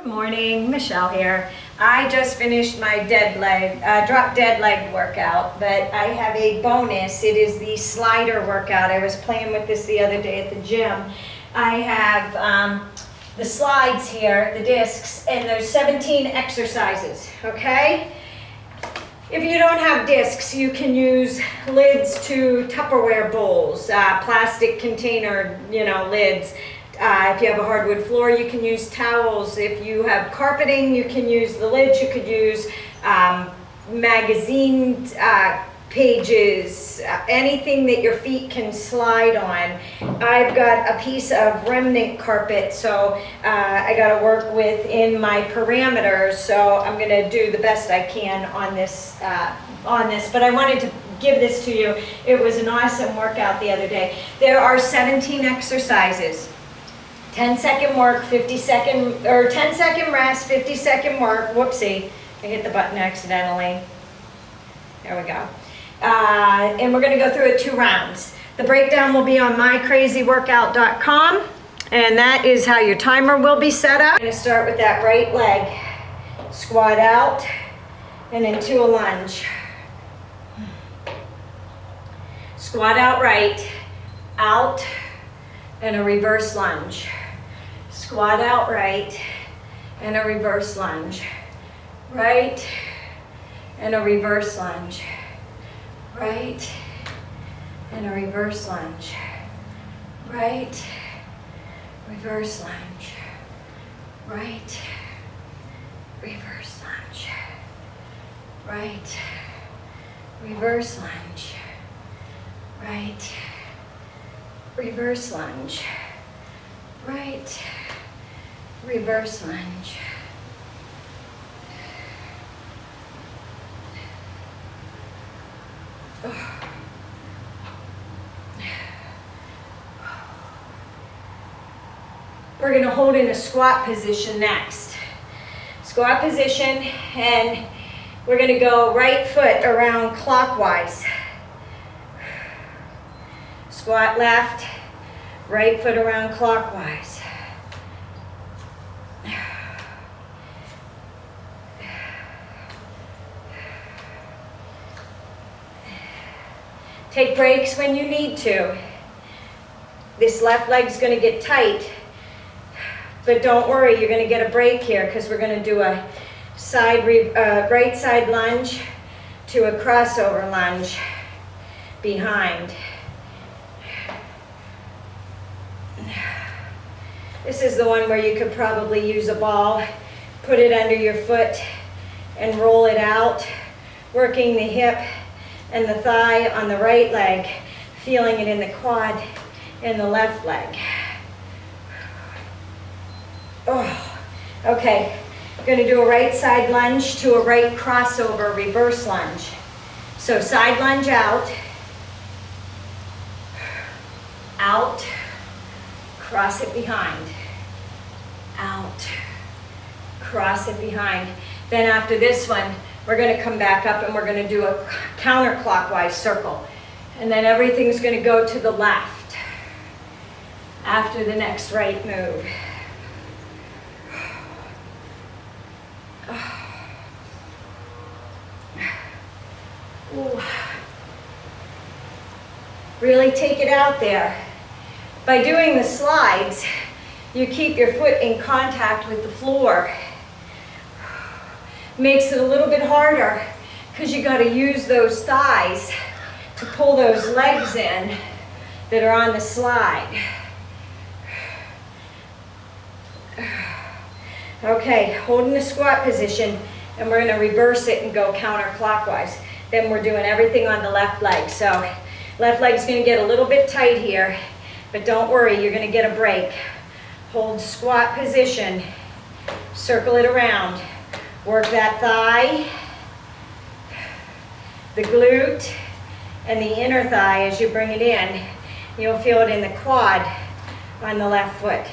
morning, Michelle here. I just finished my drop dead leg workout, but I have a bonus. It is the slider workout. I was playing with this the other day at the gym. I have the slides here, the discs, and there's 17 exercises, okay? If you don't have discs, you can use lids to Tupperware bowls, plastic container, lids. If you have a hardwood floor, you can use towels. If you have carpeting, you can use the lids. You could use magazine pages, anything that your feet can slide on. I've got a piece of remnant carpet, so I got to work within my parameters. So I'm going to do the best I can on this. But I wanted to give this to you. It was an awesome workout the other day. There are 17 exercises. 10-second work, 50-second, or 10-second rest, 50-second work. Whoopsie, I hit the button accidentally. There we go. And we're going to go through it 2 rounds. The breakdown will be on mycrazyworkout.com, and that is how your timer will be set up. I'm going to start with that right leg. Squat out and into a lunge. Squat out right, out, and a reverse lunge. Squat out right, and a reverse lunge. Right, and a reverse lunge. Right, and a reverse lunge. Right, reverse lunge. Right, reverse lunge. Right, reverse lunge. Right, reverse lunge. Right, reverse lunge. We're going to hold in a squat position next. Squat position, and we're going to go right foot around clockwise. Squat left, right foot around clockwise. Take breaks when you need to. This left leg's going to get tight, but don't worry, you're going to get a break here because we're going to do a right side lunge to a crossover lunge behind. This is the one where you could probably use a ball, put it under your foot, and roll it out, working the hip and the thigh on the right leg, feeling it in the quad in the left leg. Oh, okay. I'm going to do a right side lunge to a right crossover reverse lunge. So side lunge out, out, cross it behind, out, cross it behind. Then after this one, we're going to come back up and we're going to do a counterclockwise circle. And then everything's going to go to the left after the next right move. Ooh. Really take it out there. By doing the slides, you keep your foot in contact with the floor. Makes it a little bit harder because you got to use those thighs to pull those legs in that are on the slide. Okay, holding the squat position, and we're going to reverse it and go counterclockwise. Then we're doing everything on the left leg. So left leg's going to get a little bit tight here, but don't worry, you're going to get a break. Hold squat position, circle it around. Work that thigh, the glute, and the inner thigh as you bring it in. You'll feel it in the quad on the left foot.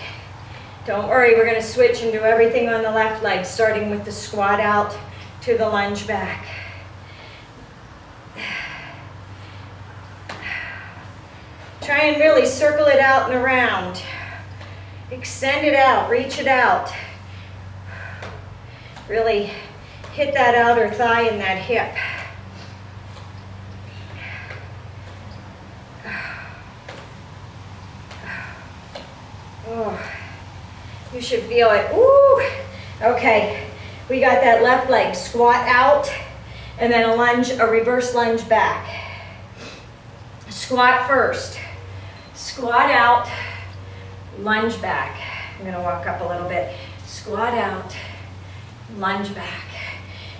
Don't worry, we're going to switch and do everything on the left leg, starting with the squat out to the lunge back. Try and really circle it out and around. Extend it out, reach it out. Really hit that outer thigh and that hip. Oh, you should feel it. Woo! Okay, we got that left leg. Squat out, and then a lunge, a reverse lunge back. Squat first. Squat out, lunge back. I'm gonna walk up a little bit. Squat out, lunge back.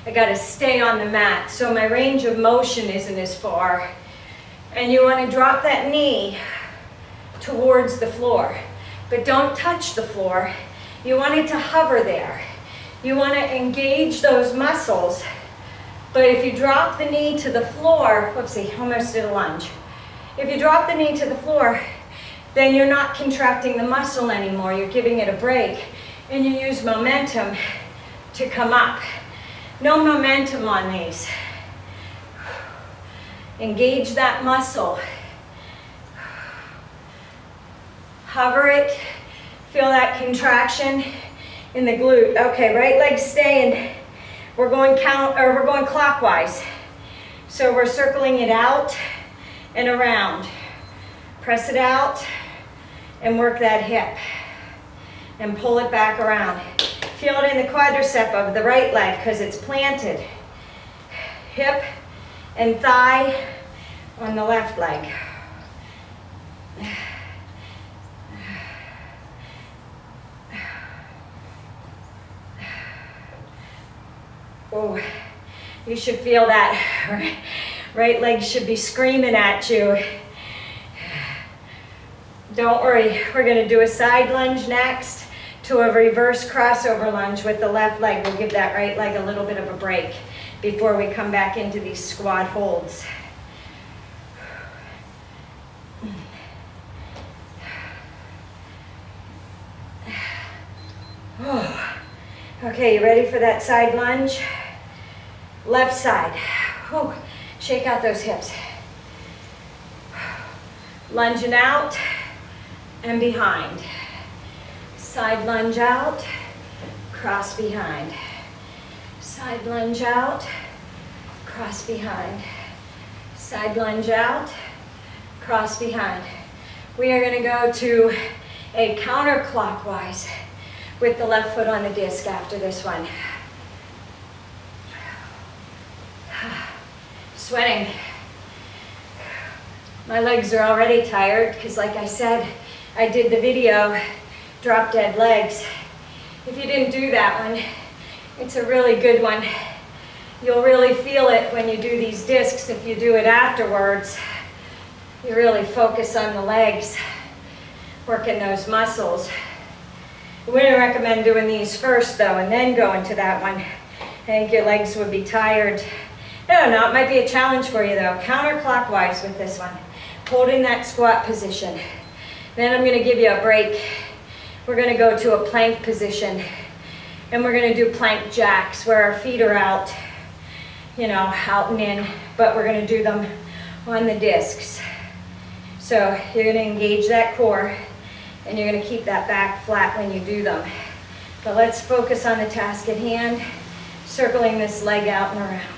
I gotta stay on the mat, so my range of motion isn't as far. And you wanna drop that knee towards the floor, but don't touch the floor. You want it to hover there. You wanna engage those muscles, but if you drop the knee to the floor, whoopsie, almost did a lunge. If you drop the knee to the floor, then you're not contracting the muscle anymore. You're giving it a break, and you use momentum to come up. No momentum on these. Engage that muscle. Hover it. Feel that contraction in the glute. Okay, right leg staying. We're going clockwise. So we're circling it out and around. Press it out and work that hip and pull it back around. Feel it in the quadricep of the right leg because it's planted. Hip and thigh on the left leg. Oh, you should feel that. Right leg should be screaming at you. Don't worry, we're gonna do a side lunge next to a reverse crossover lunge with the left leg. We'll give that right leg a little bit of a break before we come back into these squat holds. Oh. Okay, you ready for that side lunge? Left side. Whew. Shake out those hips. Lunging out and behind. Side lunge out, cross behind. Side lunge out, cross behind. Side lunge out, cross behind. We are going to go to a counterclockwise with the left foot on the disc after this one. Sweating. My legs are already tired because, like I said, I did the video, drop dead legs. If you didn't do that one, it's a really good one. You'll really feel it when you do these discs. If you do it afterwards, you really focus on the legs, working those muscles. I wouldn't recommend doing these first though and then going to that one. I think your legs would be tired. I don't know, it might be a challenge for you though. Counterclockwise with this one. Holding that squat position. Then I'm gonna give you a break. We're gonna go to a plank position. And we're gonna do plank jacks where our feet are out, you know, out and in, but we're gonna do them on the discs. So you're gonna engage that core and you're gonna keep that back flat when you do them. But let's focus on the task at hand, circling this leg out and around.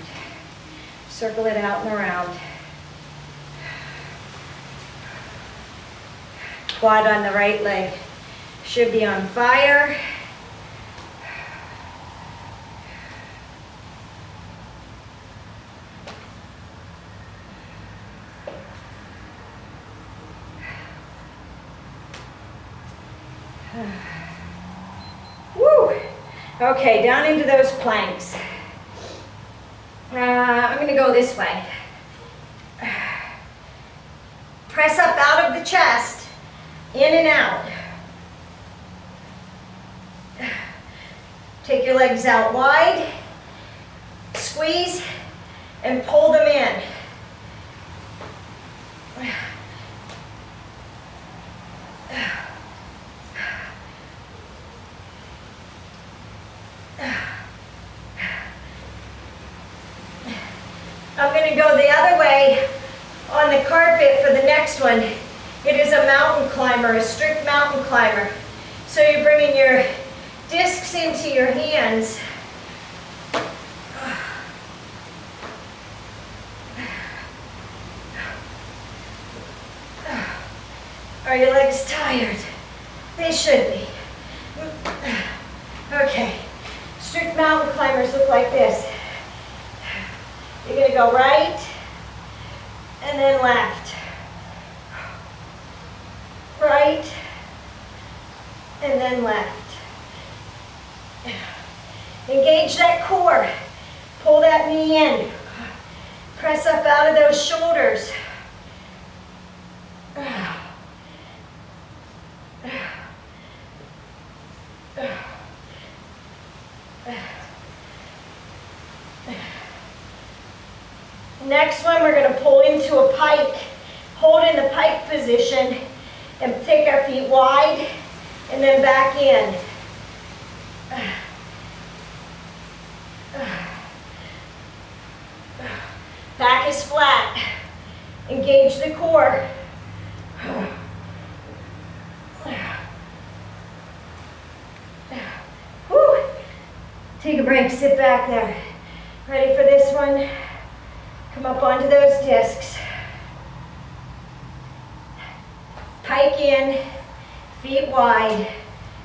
Circle it out and around. Quad on the right leg should be on fire. Woo! Okay, down into those planks. I'm going to go this way. Press up out of the chest, in and out. Take your legs out wide, squeeze, and pull them in. I'm going to go the other way on the carpet for the next one. It is a mountain climber, a strict mountain climber. So you're bringing your discs into your hands, Are your legs tired? They should be. Okay. Strict mountain climbers look like this. You're going to go right and then left. Right and then left. Engage that core. Pull that knee in. Press up out of those shoulders. Next one, we're going to pull into a pike. Hold in the pike position and take our feet wide and then back in. Back is flat. Engage the core. Whew. Take a break, sit back there. Ready for this one? Come up onto those discs. Pike in, feet wide,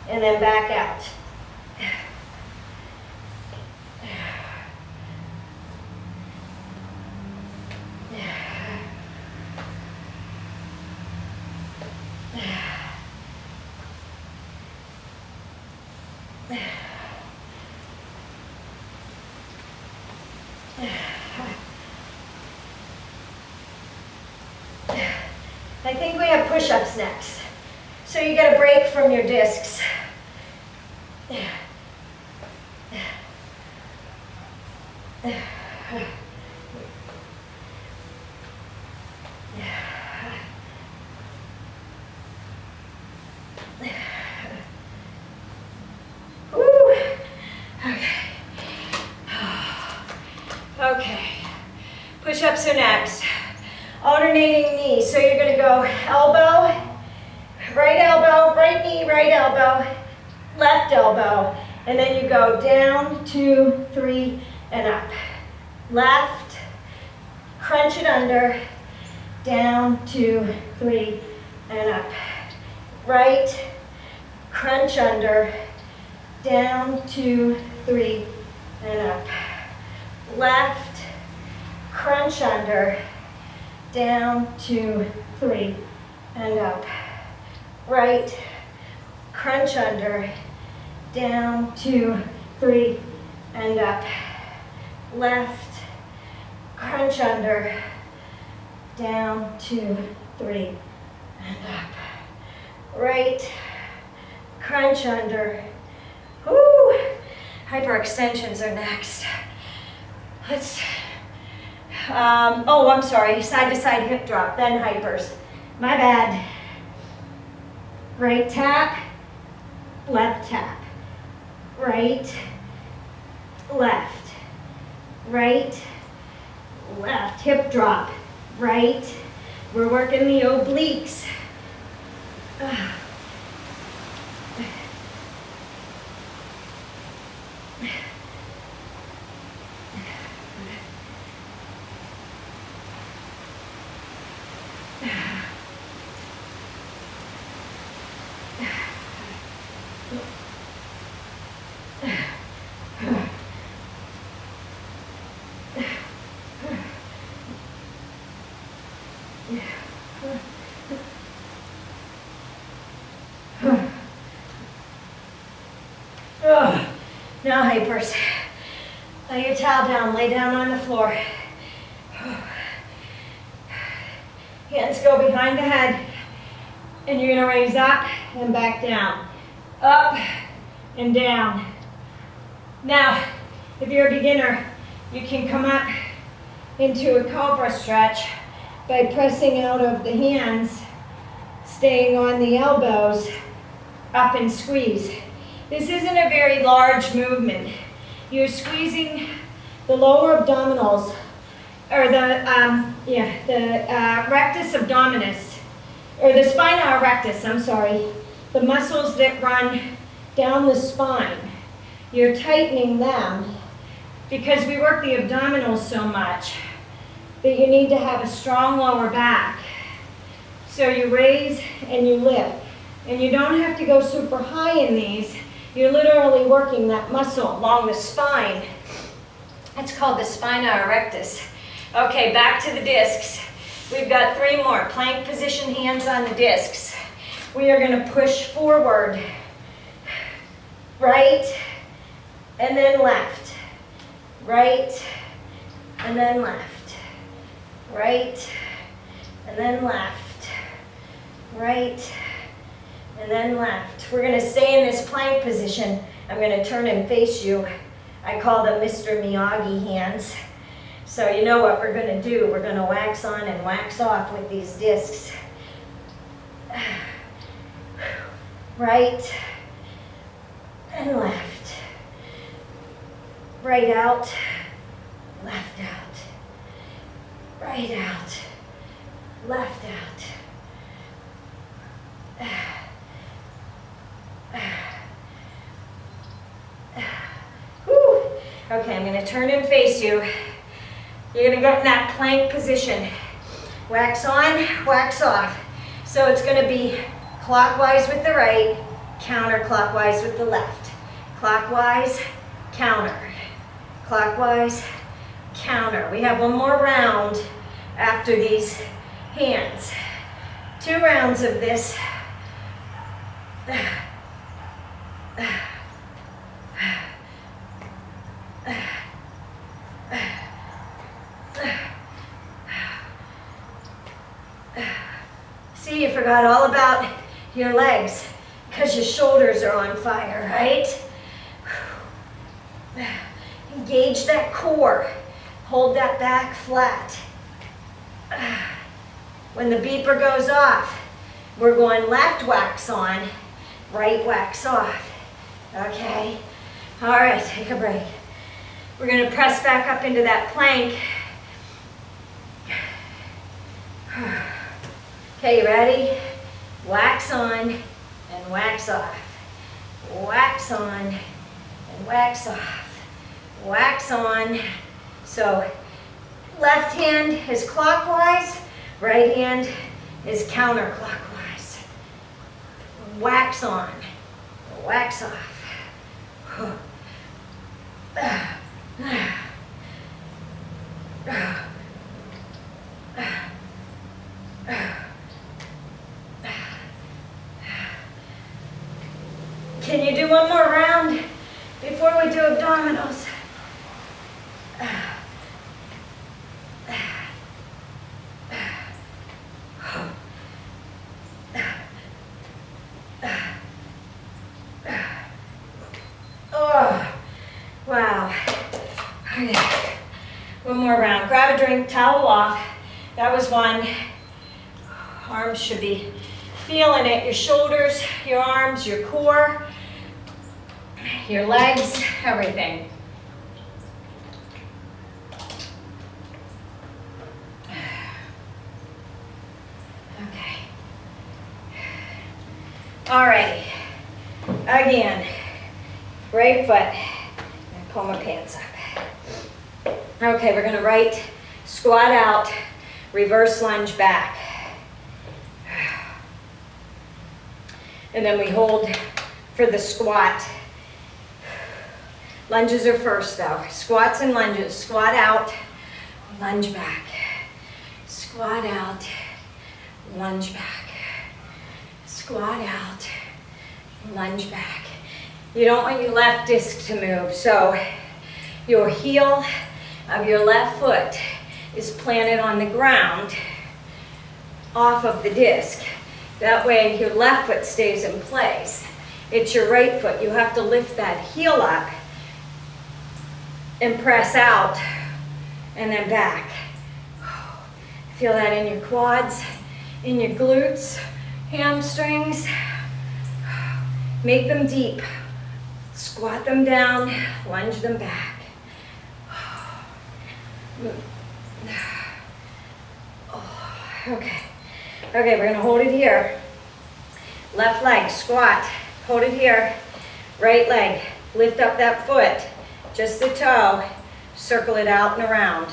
and then back out. I think we have push-ups next. So you get a break from your discs. Okay, push-ups are next. Alternating knees, so you're gonna go elbow, right knee, right elbow, left elbow, and then you go down, 2, 3, and up. Left, crunch it under, down, 2, 3, and up. Right, crunch under, down, 2, 3, and up. Left, crunch under, down, 2, 3, and up. Right, crunch under, down, 2, 3, and up. Left, crunch under, down, 2, 3, and up. Right, crunch under. Woo! Hyperextensions are next. Let's, oh, I'm sorry, side to side hip drop, then hypers. My bad. Right tap, left tap. Right, left. Right, left. Hip drop. Right. We're working the obliques. Now hypers. Lay your towel down, lay down on the floor. Hands go behind the head, and you're gonna raise up and back down. Up and down. Now, if you're a beginner, you can come up into a cobra stretch by pressing out of the hands, staying on the elbows, up and squeeze. This isn't a very large movement. You're squeezing the lower abdominals, or the rectus abdominis, or the spina rectus, I'm sorry, the muscles that run down the spine. You're tightening them because we work the abdominals so much that you need to have a strong lower back. So you raise and you lift. And you don't have to go super high in these. You're literally working that muscle along the spine. It's called the spina erectus. Okay, back to the discs. We've got 3 more. Plank position, hands on the discs. We are going to push forward. Right, and then left. Right, and then left. Right, and then left. Right, and then left. We're going to stay in this plank position. I'm going to turn and face you. I call them Mr. Miyagi hands. So you know what we're going to do. We're going to wax on and wax off with these discs. Right and left. Right out, left out. Right out, left out. Whew. Okay, I'm going to turn and face you. You're going to get in that plank position. Wax on, wax off. So it's going to be clockwise with the right, counterclockwise with the left. Clockwise, counter. Clockwise, counter. We have one more round after these hands. 2 rounds of this. See, you forgot all about your legs because your shoulders are on fire, right? Engage that core. Hold that back flat. When the beeper goes off, we're going left wax on, right wax off. Okay? All right, take a break. We're going to press back up into that plank. Okay, you ready? Wax on and wax off. Wax on and wax off. Wax on. So left hand is clockwise, right hand is counterclockwise. Wax on, wax off. Can you do one more round before we do abdominals? Oh, wow. Okay. One more round. Grab a drink, towel off. That was one. Arms should be feeling it. Your shoulders, your arms, your core, your legs, everything. Okay. Alrighty. Again. Right foot. I'm gonna pull my pants up. Okay, we're gonna right squat out, reverse lunge back. And then we hold for the squat. Lunges are first though. Squats and lunges. Squat out, lunge back. Squat out, lunge back. Squat out, lunge back. You don't want your left disc to move, so your heel of your left foot is planted on the ground off of the disc. That way your left foot stays in place. It's your right foot. You have to lift that heel up and press out and then back. Feel that in your quads, in your glutes, hamstrings. Make them deep. Squat them down, lunge them back. Okay. Okay, we're gonna hold it here. Left leg, squat, hold it here. Right leg, lift up that foot, just the toe, circle it out and around.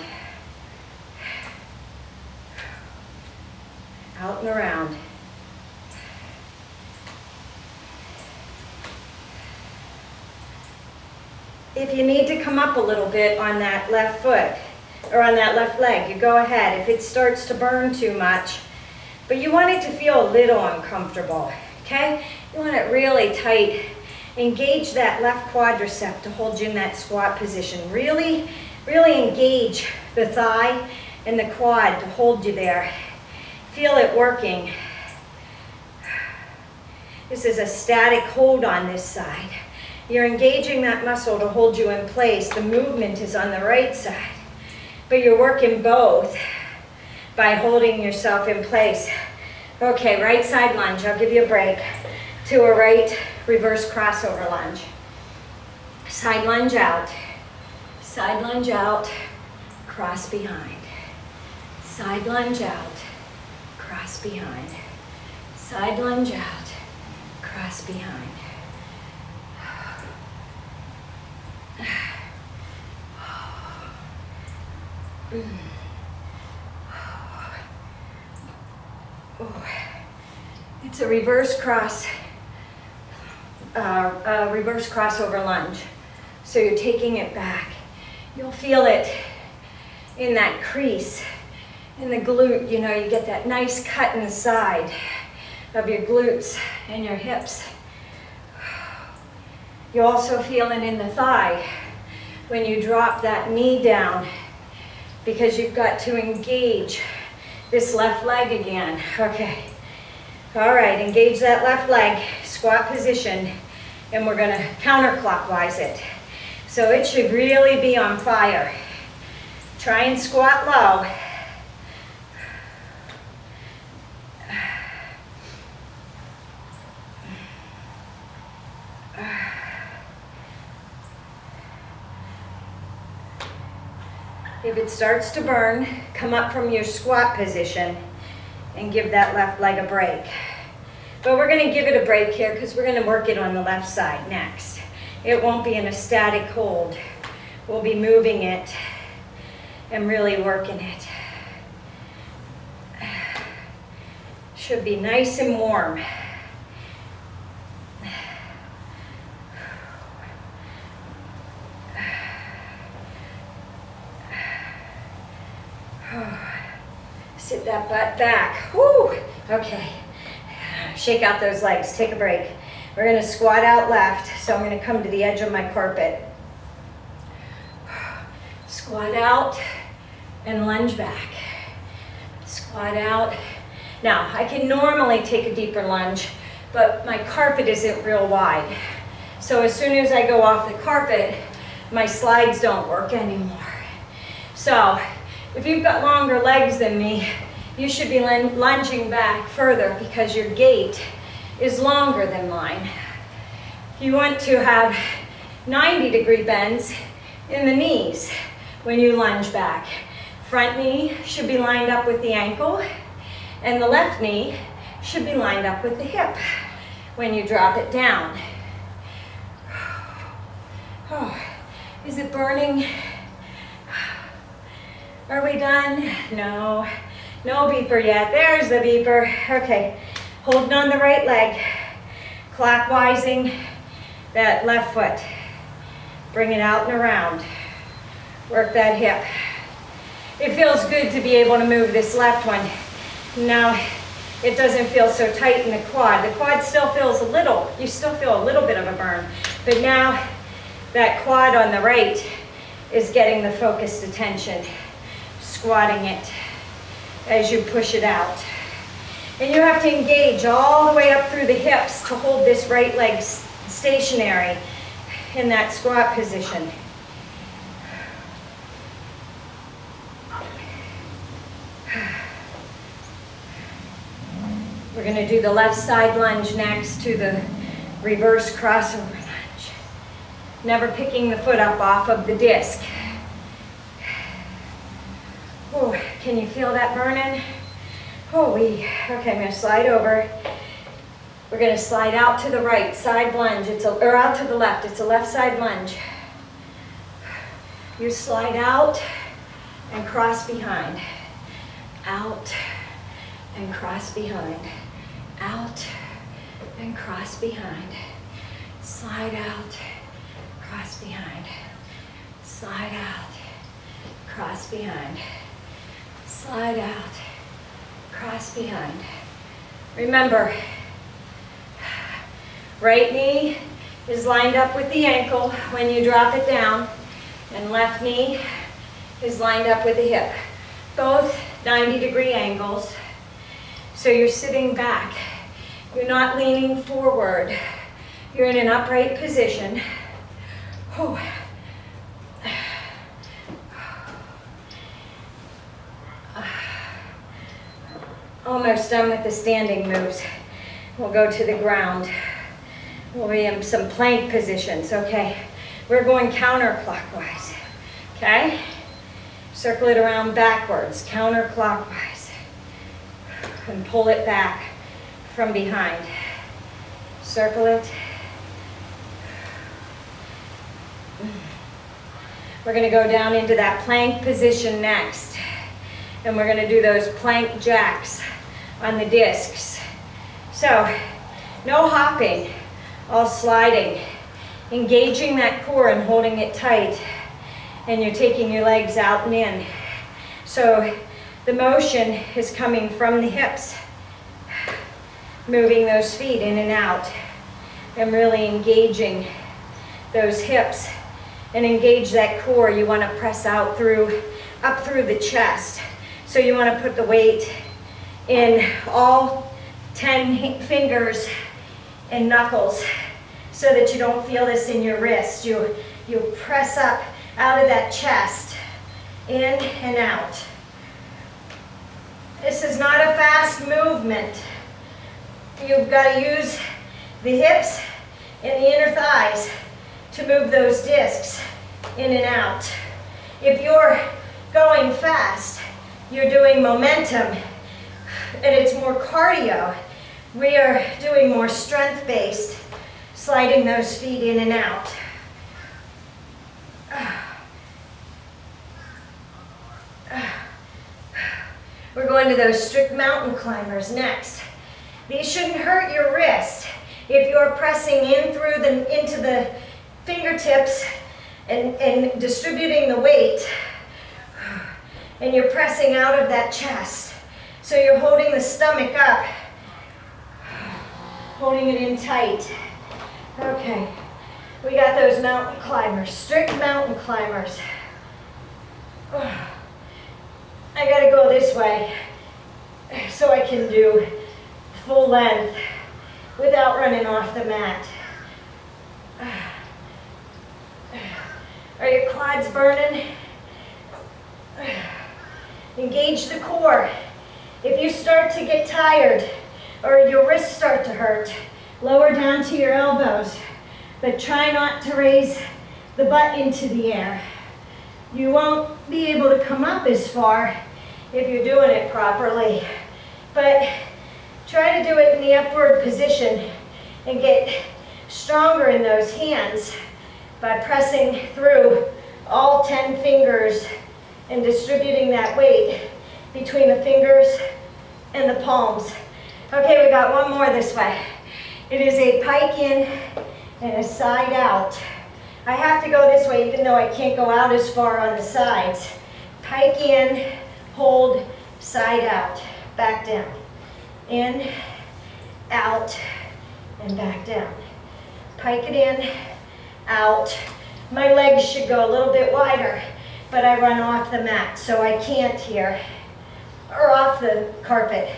Out and around. If you need to come up a little bit on that left foot or on that left leg, you go ahead. If it starts to burn too much, but you want it to feel a little uncomfortable, okay? You want it really tight. Engage that left quadricep to hold you in that squat position. Really, really engage the thigh and the quad to hold you there. Feel it working. This is a static hold on this side. You're engaging that muscle to hold you in place. The movement is on the right side, but you're working both by holding yourself in place. Okay, right side lunge. I'll give you a break. To a right reverse crossover lunge. Side lunge out. Side lunge out. Cross behind. Side lunge out. Cross behind. Side lunge out. Cross behind. It's a reverse crossover lunge. So you're taking it back. You'll feel it in that crease, in the glute. You know, you get that nice cut in the side of your glutes and your hips. You also feel it in the thigh when you drop that knee down, because you've got to engage this left leg again. Okay. All right, engage that left leg, squat position, and we're gonna counterclockwise it. So it should really be on fire. Try and squat low. If it starts to burn, come up from your squat position and give that left leg a break. But we're going to give it a break here because we're going to work it on the left side next. It won't be in a static hold. We'll be moving it and really working it. Should be nice and warm. Sit that butt back. Woo! Okay. Shake out those legs. Take a break. We're going to squat out left. So I'm going to come to the edge of my carpet. Squat out and lunge back. Squat out. Now, I can normally take a deeper lunge, but my carpet isn't real wide. So as soon as I go off the carpet, my slides don't work anymore. So if you've got longer legs than me, you should be lunging back further because your gait is longer than mine. You want to have 90-degree bends in the knees when you lunge back. Front knee should be lined up with the ankle, and the left knee should be lined up with the hip when you drop it down. Oh, is it burning? Are we done? No, no beeper yet. There's the beeper. Okay, holding on the right leg, clockwising that left foot. Bring it out and around. Work that hip. It feels good to be able to move this left one. Now, it doesn't feel so tight in the quad. The quad still feels a little, you still feel a little bit of a burn, but now that quad on the right is getting the focused attention. Squatting it as you push it out. And you have to engage all the way up through the hips to hold this right leg stationary in that squat position. We're going to do the left side lunge next to the reverse crossover lunge. Never picking the foot up off of the disc. Oh, can you feel that burning? Oh, okay, I'm going to slide over. We're going to slide out to the right, side lunge, or out to the left. It's a left side lunge. You slide out and cross behind. Out and cross behind. Out and cross behind. Slide out, cross behind. Slide out, cross behind. Slide out, cross behind. Remember, right knee is lined up with the ankle when you drop it down, and left knee is lined up with the hip. Both 90-degree angles. So you're sitting back. You're not leaning forward. You're in an upright position. Oh. Almost done with the standing moves. We'll go to the ground. We'll be in some plank positions, okay? We're going counterclockwise, okay? Circle it around backwards, counterclockwise. And pull it back from behind. Circle it. We're gonna go down into that plank position next. And we're gonna do those plank jacks on the discs. So, no hopping, all sliding. Engaging that core and holding it tight. And you're taking your legs out and in. So, the motion is coming from the hips. Moving those feet in and out. And really engaging those hips. And engage that core. You wanna press out through, up through the chest. So you want to put the weight in all 10 fingers and knuckles so that you don't feel this in your wrist. You press up out of that chest, in and out. This is not a fast movement. You've got to use the hips and the inner thighs to move those discs in and out. If you're going fast, you're doing momentum, and it's more cardio. We are doing more strength-based, sliding those feet in and out. We're going to those strict mountain climbers next. These shouldn't hurt your wrist. If you're pressing in through into the fingertips and distributing the weight, and you're pressing out of that chest. So you're holding the stomach up, holding it in tight. Okay, we got those mountain climbers, strict mountain climbers. I gotta go this way so I can do full length without running off the mat. Are your quads burning? Engage the core. If you start to get tired or your wrists start to hurt, lower down to your elbows, but try not to raise the butt into the air. You won't be able to come up as far if you're doing it properly, but try to do it in the upward position and get stronger in those hands by pressing through all 10 fingers and distributing that weight between the fingers and the palms. Okay, we got one more this way. It is a pike in and a side out. I have to go this way even though I can't go out as far on the sides. Pike in, hold, side out, back down. In, out, and back down. Pike it in, out. My legs should go a little bit wider, but I run off the mat, so I can't here, or off the carpet.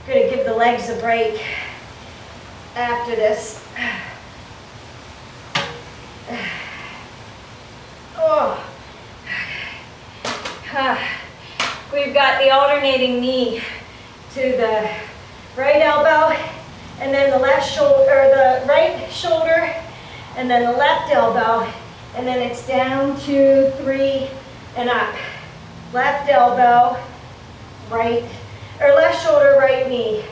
I'm gonna give the legs a break after this. Oh. We've got the alternating knee to the right elbow, and then the left shoulder, or the right shoulder, and then the left elbow and then it's down, 2, 3, and up. Left elbow, right, or left shoulder, right knee.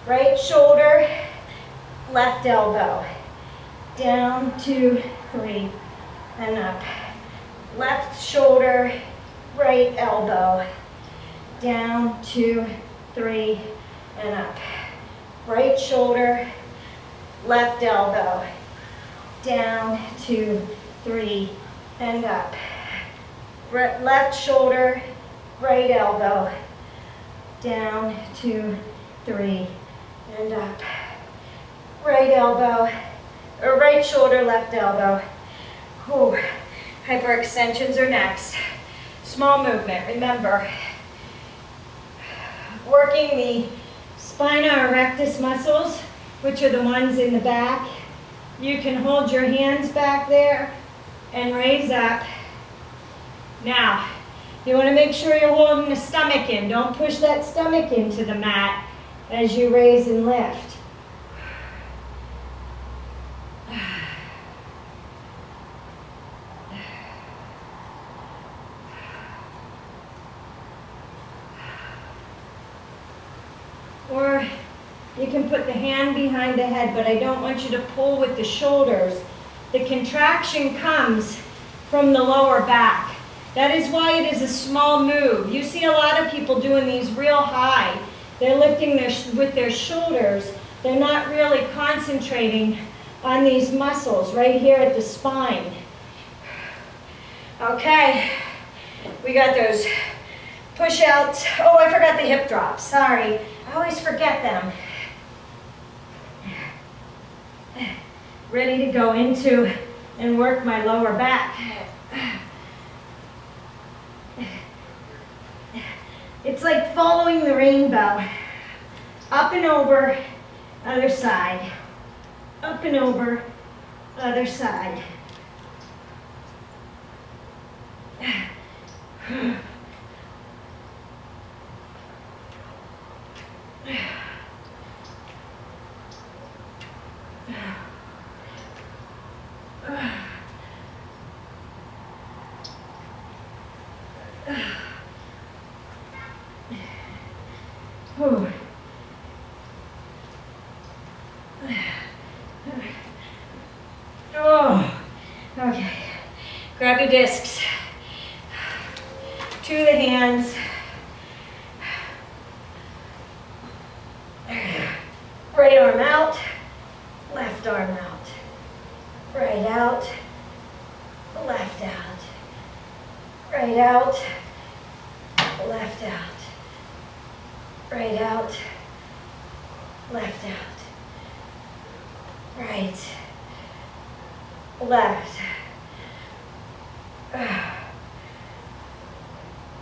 Right shoulder, left elbow. Down, 2, 3, and up. Left shoulder, right elbow. Down, 2, 3, and up. Right shoulder, left elbow. Down, 2, 3, and up. Left shoulder, right elbow. Down, 2, 3, and up. Right elbow, or right shoulder, left elbow. Ooh. Hyperextensions are next. Small movement, remember. Working the spina erectus muscles, which are the ones in the back. You can hold your hands back there and raise up. Now, you want to make sure you're holding the stomach in. Don't push that stomach into the mat as you raise and lift. Or you can put the hand behind the head, but I don't want you to pull with the shoulders. The contraction comes from the lower back. That is why it is a small move. You see a lot of people doing these real high. They're lifting with their shoulders. They're not really concentrating on these muscles right here at the spine. Okay, we got those push-outs. Oh, I forgot the hip drops, sorry. I always forget them. Ready to go into and work my lower back. It's like following the rainbow. Up and over, other side. Up and over, other side. Oh, okay. Grab your discs. To the hands. Right arm out, left arm out. Right out, left out. Right out, left out. Right out, left out. Right, left.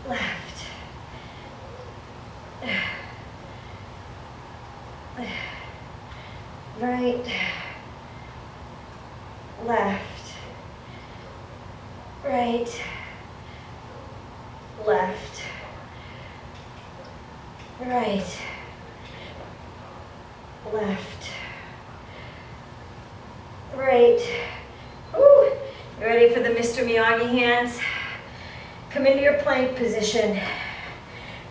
Left. Right, left, right, left, right, left, right. Woo. You ready for the Mr. Miyagi hands? Come into your plank position.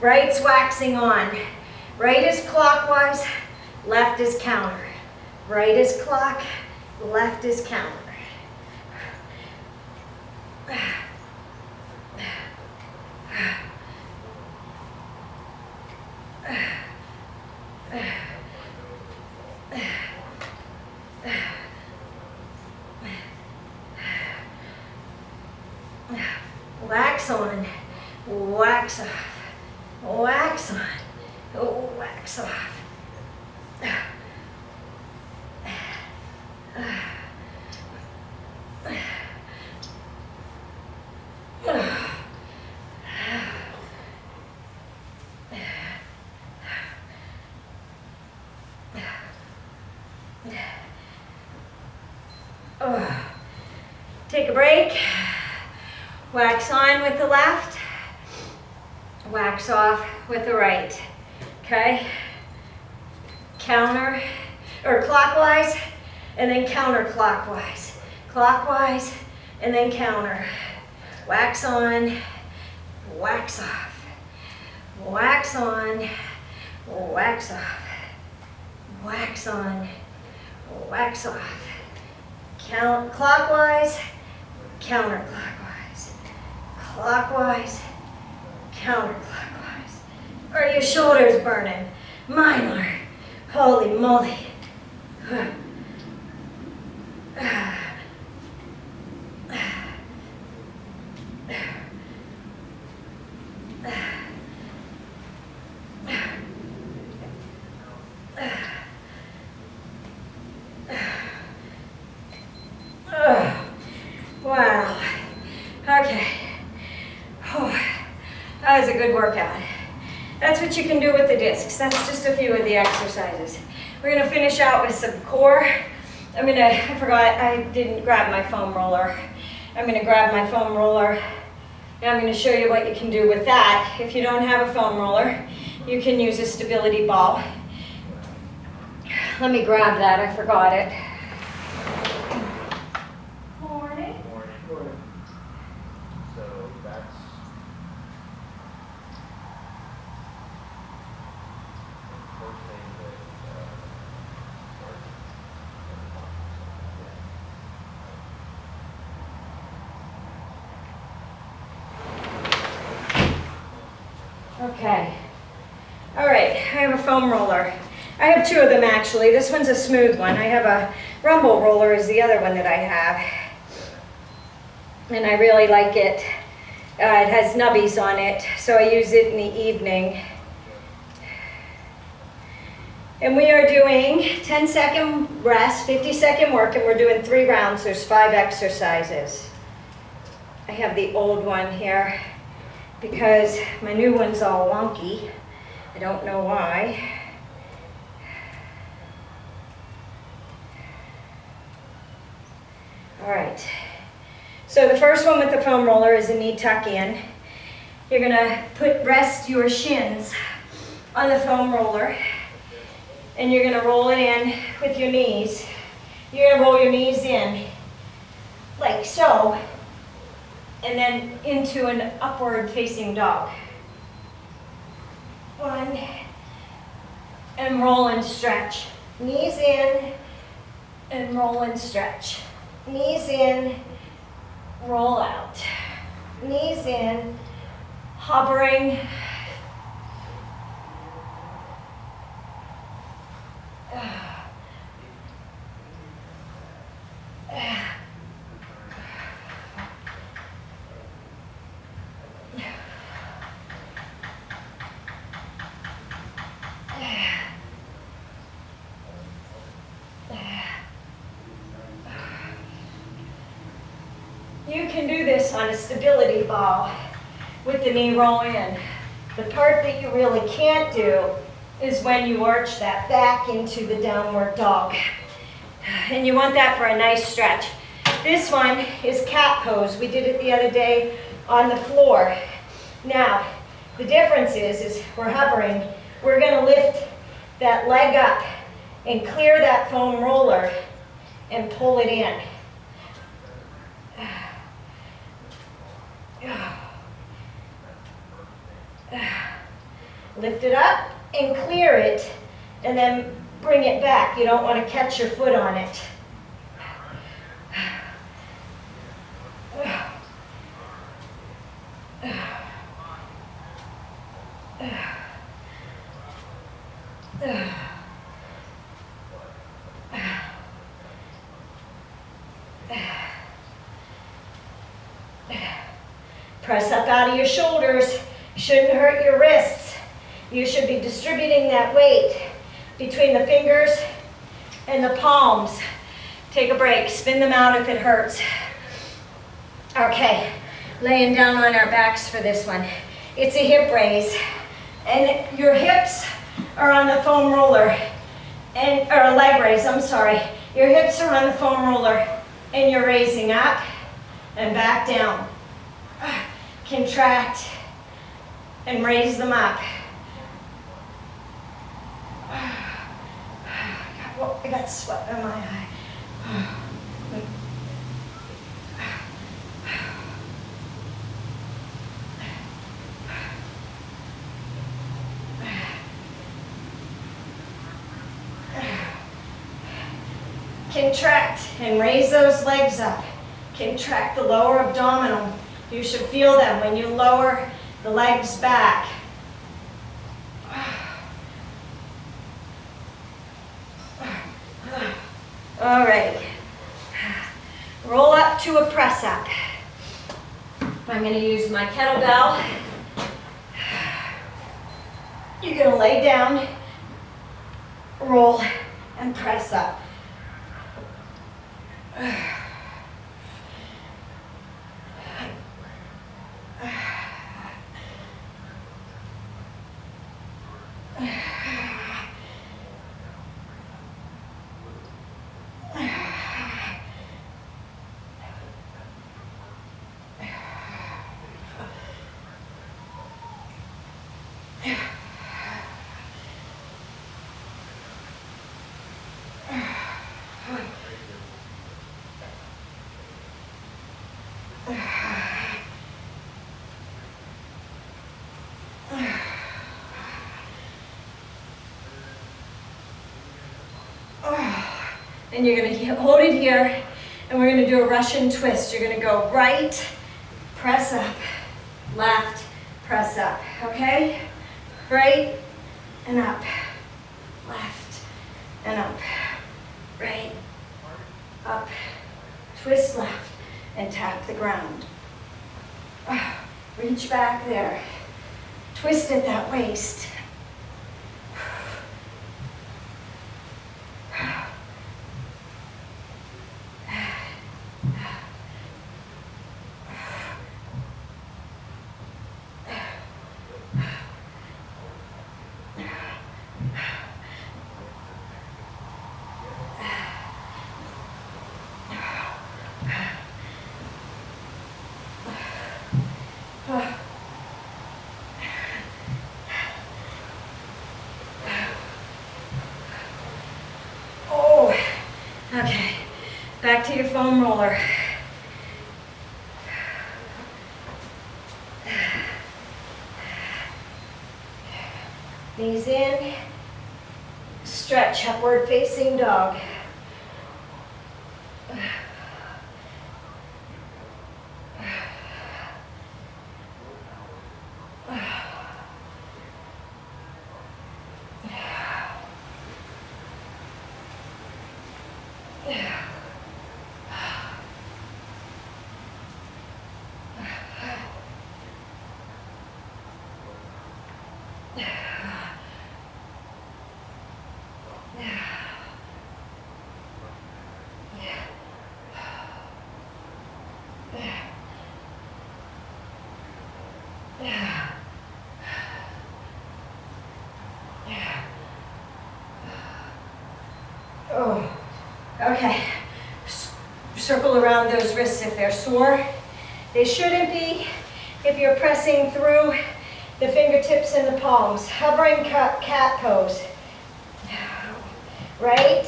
Right's waxing on. Right is clockwise, left is counter. Right is clock, left is counter. Wax on, wax off, wax on, wax off. Take a break. Wax on with the left, wax off with the right. Okay? Counter, or clockwise, and then counterclockwise. Clockwise, and then counter. Wax on, wax off. Wax on, wax off. Wax on, wax off. Count clockwise, counterclockwise. Clockwise, counterclockwise. Are your shoulders burning? Mine are. Holy moly. Wow. Okay. That was a good workout. That's what you can do with the discs. That's just a few of the exercises. We're gonna finish out with some core. I forgot, I didn't grab my foam roller. I'm gonna grab my foam roller and I'm gonna show you what you can do with that. If you don't have a foam roller, you can use a stability ball. Let me grab that, I forgot it. Morning. Morning. So that's the first thing that Okay. All right, I have a foam roller. I have two of them actually. This one's a smooth one. I have a rumble roller is the other one that I have. And I really like it. It has nubbies on it, so I use it in the evening. And we are doing 10-second rest, 50-second work, and we're doing 3 rounds. There's 5 exercises. I have the old one here because my new one's all wonky. I don't know why. All right. So the first one with the foam roller is a knee tuck in. You're gonna rest your shins on the foam roller and you're gonna roll it in with your knees. You're gonna roll your knees in like so and then into an upward facing dog. 1, and roll and stretch. Knees in and roll and stretch. Knees in, roll out. Knees in, hovering. You can do this on a stability ball with the knee roll in. The part that you really can't do is when you arch that back into the downward dog. And you want that for a nice stretch. This one is cat pose. We did it the other day on the floor. Now, the difference is we're hovering. We're gonna lift that leg up and clear that foam roller and pull it in. Lift it up and clear it and then bring it back. You don't want to catch your foot on it. Press up out of your shoulders. Shouldn't hurt your wrists. You should be distributing that weight between the fingers and the palms. Take a break. Spin them out if it hurts. Okay, laying down on our backs for this one. It's a hip raise. And your hips are on the foam roller. Or a leg raise, I'm sorry. Your hips are on the foam roller and you're raising up and back down. Contract and raise them up. I got sweat in my eye. Contract and raise those legs up. Contract the lower abdominal. You should feel them when you lower the legs back. All right. Roll up to a press up. I'm going to use my kettlebell. You're going to lay down, roll, and press up. And you're going to hold it here, and we're going to do a Russian twist. You're going to go right, press up, left, press up, okay? Right and up, left and up, right, up, twist left, and tap the ground. Reach back there, twist at that waist. Oh, okay, back to your foam roller. Knees in, stretch, upward facing dog. Oh, okay. Circle around those wrists if they're sore. They shouldn't be if you're pressing through the fingertips and the palms. Hovering cat pose. Right,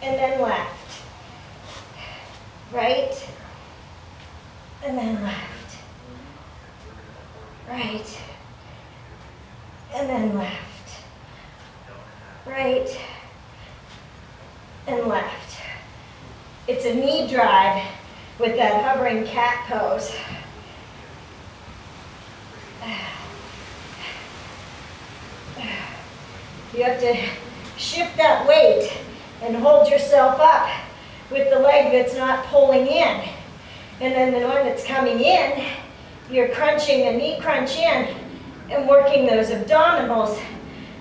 and then left. Right, and then left. Right, and then left. Right, and left. It's a knee drive with that hovering cat pose. You have to shift that weight and hold yourself up with the leg that's not pulling in. And then the one that's coming in, you're crunching a knee crunch in and working those abdominals.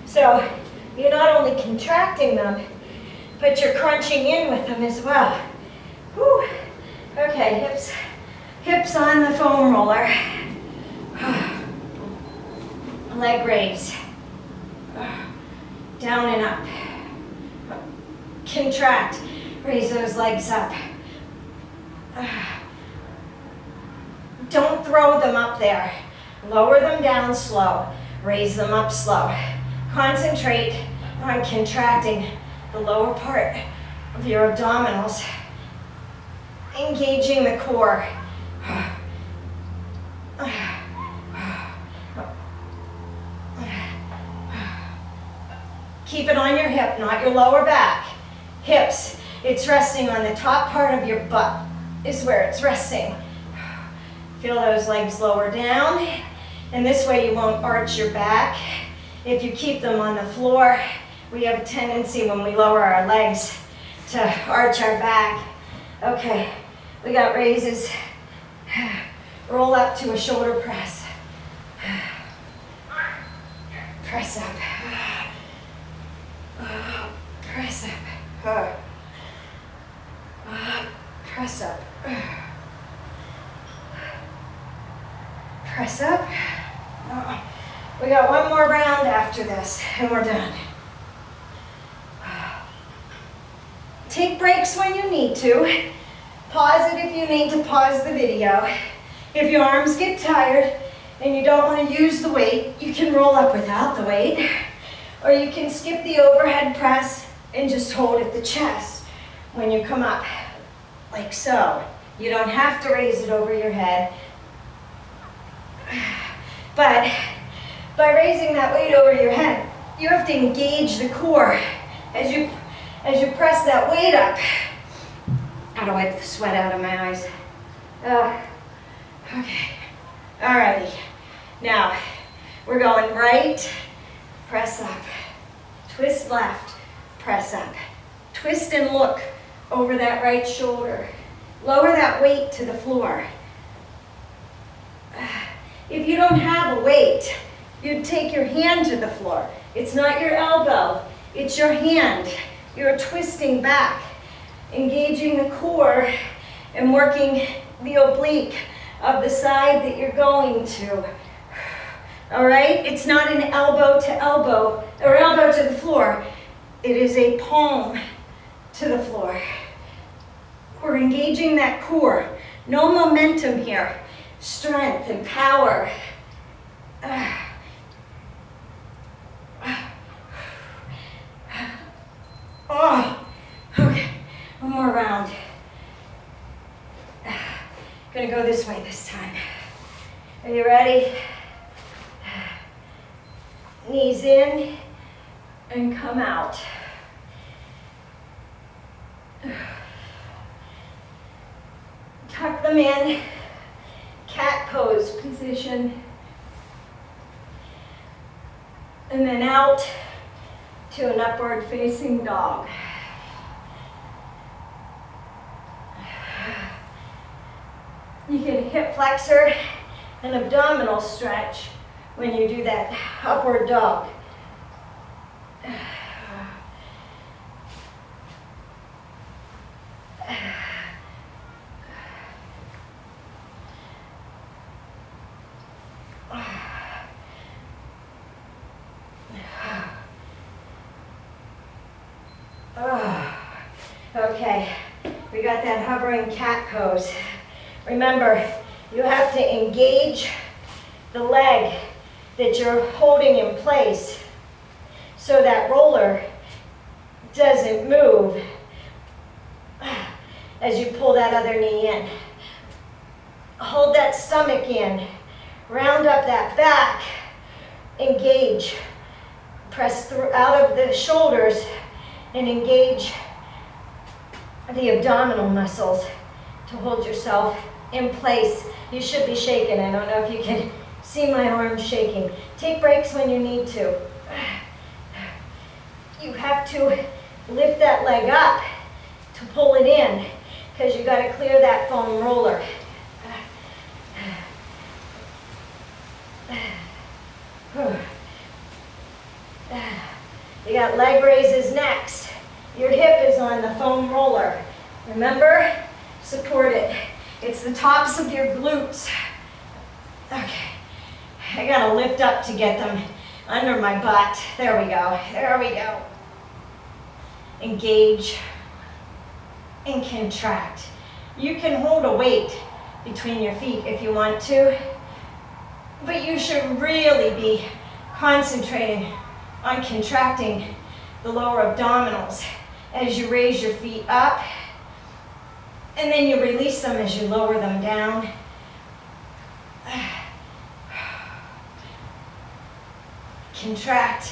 So you're not only contracting them, but you're crunching in with them as well. Whew. Okay, hips on the foam roller. Leg raise. Down and up. Contract. Raise those legs up. Don't throw them up there. Lower them down slow. Raise them up slow. Concentrate on contracting the lower part of your abdominals, engaging the core. Keep it on your hip, not your lower back. Hips, it's resting on the top part of your butt is where it's resting. Feel those legs lower down, and this way you won't arch your back. If you keep them on the floor, we have a tendency when we lower our legs to arch our back. Okay, we got raises. Roll up to a shoulder press. Press up. Press up. Press up. Press up. We got one more round after this, and we're done. Take breaks when you need to. Pause it if you need to pause the video. If your arms get tired and you don't want to use the weight, you can roll up without the weight. Or you can skip the overhead press and just hold at the chest when you come up, like so. You don't have to raise it over your head. But by raising that weight over your head, you have to engage the core as you press that weight up. How to wipe the sweat out of my eyes. Okay, alrighty. Now, we're going right, press up, twist left, press up. Twist and look over that right shoulder. Lower that weight to the floor. If you don't have a weight, you'd take your hand to the floor. It's not your elbow, it's your hand. You're twisting back, engaging the core and working the oblique of the side that you're going to. All right? It's not an elbow to elbow or elbow to the floor. It is a palm to the floor. We're engaging that core. No momentum here. Strength and power. Oh, okay. One more round. Gonna go this way this time. Are you ready? Knees in and come out. Tuck them in. Cat pose position. And then out to an upward facing dog. You can hip flexor and abdominal stretch when you do that upward dog. Okay, we got that hovering cat pose. Remember, you have to engage the leg that you're holding in place so that roller doesn't move as you pull that other knee in. Hold that stomach in, round up that back, engage, press through out of the shoulders and engage the abdominal muscles to hold yourself in place. You should be shaking. I don't know if you can see my arms shaking. Take breaks when you need to. You have to lift that leg up to pull it in because you got to clear that foam roller. You got leg raises next. Your hip is on the foam roller. Remember? Support it. It's the tops of your glutes. Okay. I gotta lift up to get them under my butt. There we go. There we go. Engage and contract. You can hold a weight between your feet if you want to, but you should really be concentrating on contracting the lower abdominals as you raise your feet up, and then you release them as you lower them down. Contract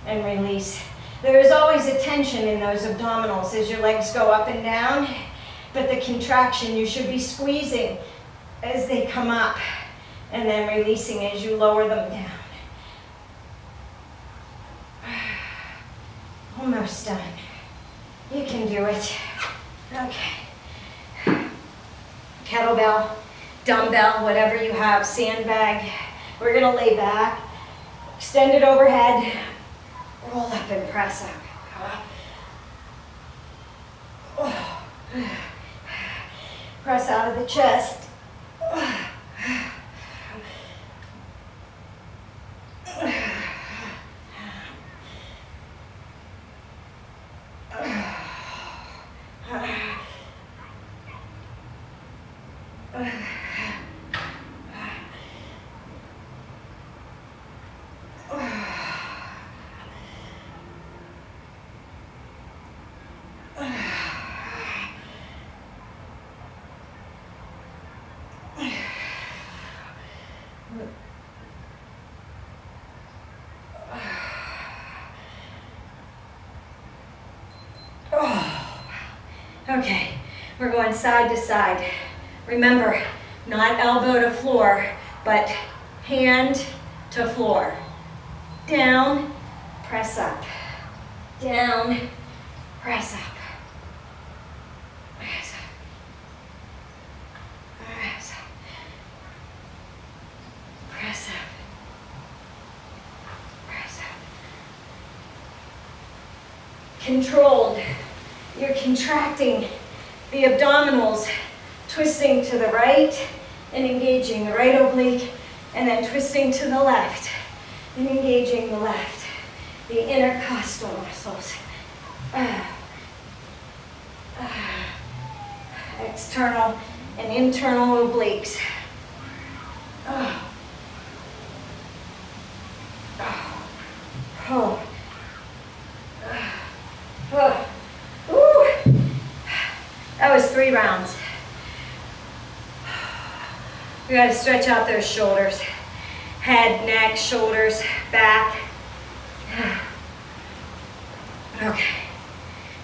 and release. There is always a tension in those abdominals as your legs go up and down, but the contraction, you should be squeezing as they come up and then releasing as you lower them down. Almost done. You can do it. Okay. Kettlebell, dumbbell, whatever you have, sandbag. We're gonna lay back, extend it overhead, roll up and press up. Press out of the chest. Okay, we're going side to side. Remember, not elbow to floor, but hand to floor. Down, press up. Down, press up. Press up. Press up. Press up. Press up. Controlled. You're contracting the abdominals, twisting to the right and engaging the right oblique, and then twisting to the left and engaging the left, the intercostal muscles. External and internal obliques. That was 3 rounds. We gotta stretch out those shoulders. Head, neck, shoulders, back. Okay.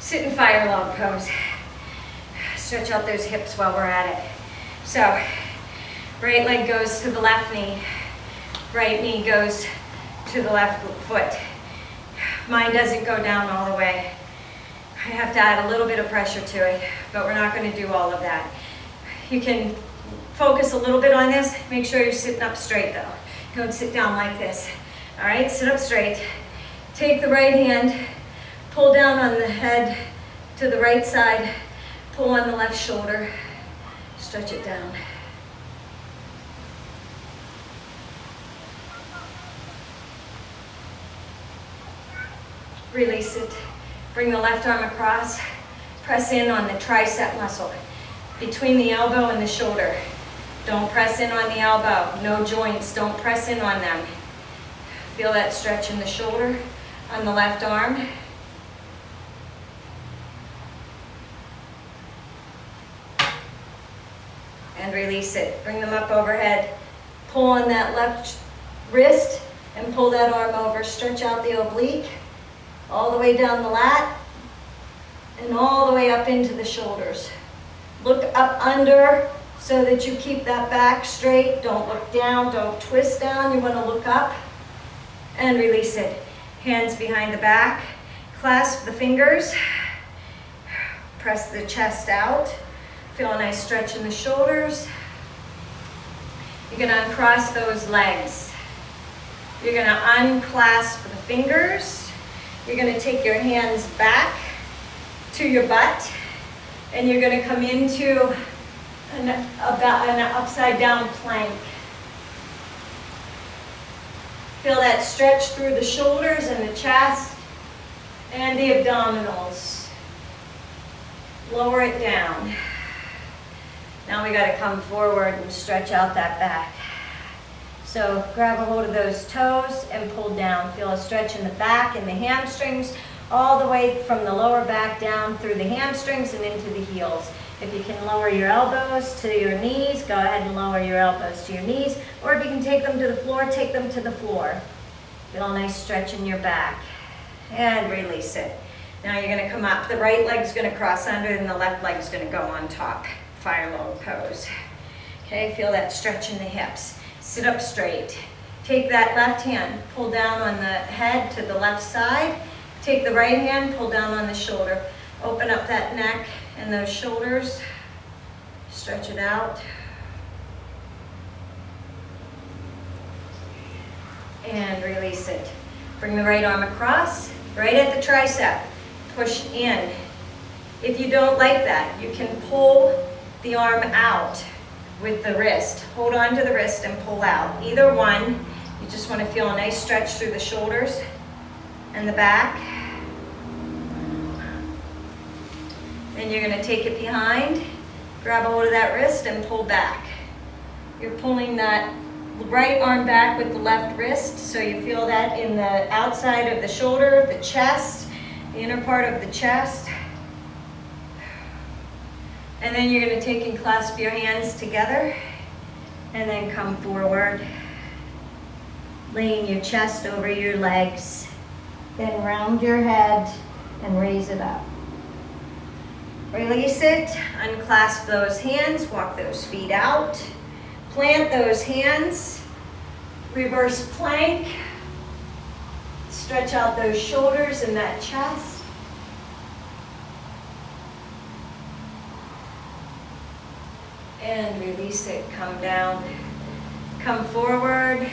Sit in fire log pose. Stretch out those hips while we're at it. So, right leg goes to the left knee. Right knee goes to the left foot. Mine doesn't go down all the way. I have to add a little bit of pressure to it, but we're not going to do all of that. You can focus a little bit on this. Make sure you're sitting up straight though. Don't sit down like this. All right, sit up straight. Take the right hand, pull down on the head to the right side, pull on the left shoulder, stretch it down. Release it. Bring the left arm across. Press in on the tricep muscle between the elbow and the shoulder. Don't press in on the elbow. No joints. Don't press in on them. Feel that stretch in the shoulder on the left arm. And release it. Bring them up overhead. Pull on that left wrist and pull that arm over. Stretch out the oblique. All the way down the lat and all the way up into the shoulders. Look up under so that you keep that back straight. Don't look down, don't twist down. You want to look up and release it. Hands behind the back. Clasp the fingers. Press the chest out. Feel a nice stretch in the shoulders. You're going to uncross those legs. You're going to unclasp the fingers. You're going to take your hands back to your butt, and you're going to come into an upside down plank. Feel that stretch through the shoulders and the chest and the abdominals. Lower it down. Now we got to come forward and stretch out that back. So grab a hold of those toes and pull down. Feel a stretch in the back and the hamstrings. all the way from the lower back down through the hamstrings and into the heels. If you can lower your elbows to your knees, go ahead and lower your elbows to your knees. Or if you can take them to the floor, take them to the floor. Feel a nice stretch in your back. And release it. Now you're gonna come up. The right leg's gonna cross under and the left leg's gonna go on top. Fire log pose. Okay, feel that stretch in the hips. Sit up straight. Take that left hand, pull down on the head to the left side. Take the right hand, pull down on the shoulder. Open up that neck and those shoulders. Stretch it out. And release it. Bring the right arm across, right at the tricep. Push in. If you don't like that, you can pull the arm out with the wrist. Hold on to the wrist and pull out. Either one. You just want to feel a nice stretch through the shoulders and the back. Then you're going to take it behind, grab a hold of that wrist and pull back. You're pulling that right arm back with the left wrist, so you feel that in the outside of the shoulder, the chest, the inner part of the chest. And then you're going to take and clasp your hands together and then come forward, laying your chest over your legs. Then round your head and raise it up. Release it, unclasp those hands, walk those feet out, plant those hands, reverse plank, stretch out those shoulders and that chest. And release it, come down, come forward,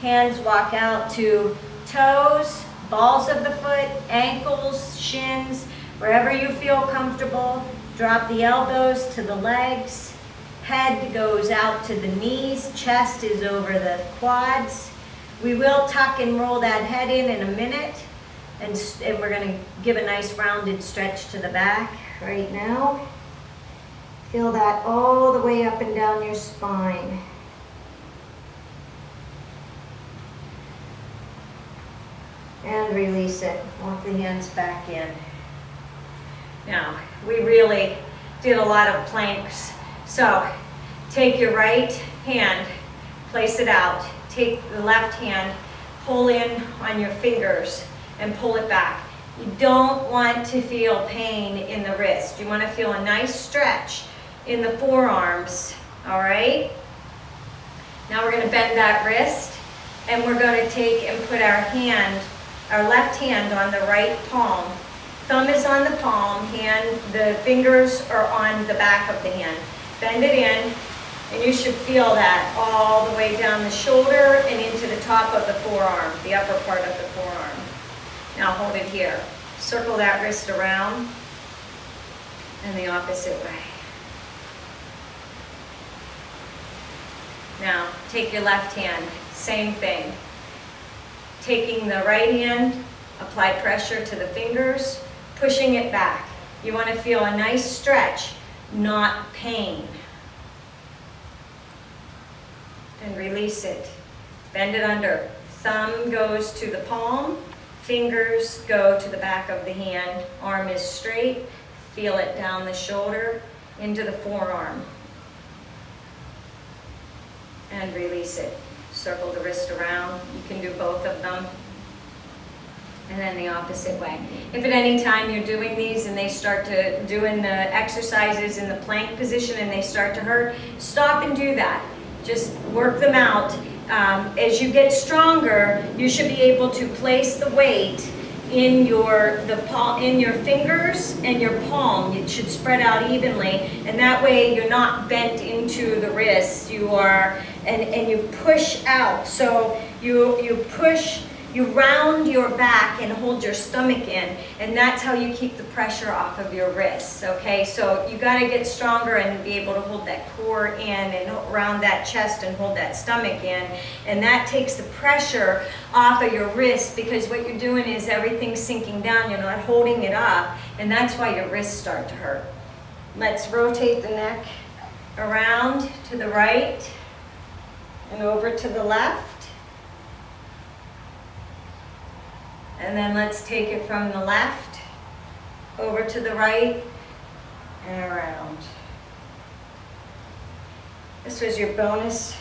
hands walk out to toes, balls of the foot, ankles, shins, wherever you feel comfortable. Drop the elbows to the legs, head goes out to the knees, chest is over the quads. We will tuck and roll that head in a minute, and we're going to give a nice rounded stretch to the back right now. Feel that all the way up and down your spine. And release it. Walk the hands back in. Now, we really did a lot of planks. So, take your right hand, place it out. Take the left hand, pull in on your fingers and pull it back. You don't want to feel pain in the wrist. You want to feel a nice stretch in the forearms, all right? Now we're going to bend that wrist and we're going to take and put our left hand on the right palm. Thumb is on the palm, the fingers are on the back of the hand. Bend it in, and you should feel that all the way down the shoulder and into the top of the forearm, the upper part of the forearm. Now hold it here. Circle that wrist around, and the opposite way. Now, take your left hand, same thing. Taking the right hand, apply pressure to the fingers, pushing it back. You want to feel a nice stretch, not pain. And release it. Bend it under. Thumb goes to the palm, fingers go to the back of the hand, arm is straight, feel it down the shoulder, into the forearm. And release it. Circle the wrist around. You can do both of them. And then the opposite way. If at any time you're doing these and they start to doing the exercises in the plank position and they start to hurt, stop and do that. Just work them out. As you get stronger, you should be able to place the weight in your fingers and your palm. It should spread out evenly, and that way you're not bent into the wrists. You are, and you push out. So you push. You round your back and hold your stomach in, and that's how you keep the pressure off of your wrists, okay? So you gotta get stronger and be able to hold that core in and round that chest and hold that stomach in, and that takes the pressure off of your wrists, because what you're doing is everything's sinking down, you're not holding it up, and that's why your wrists start to hurt. Let's rotate the neck around to the right and over to the left. And then let's take it from the left over to the right and around. This was your bonus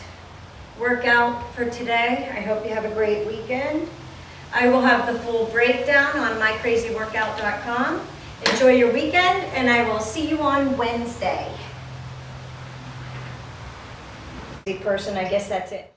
workout for today. I hope you have a great weekend. I will have the full breakdown on mycrazyworkout.com. Enjoy your weekend, and I will see you on Wednesday. Person, I guess that's it.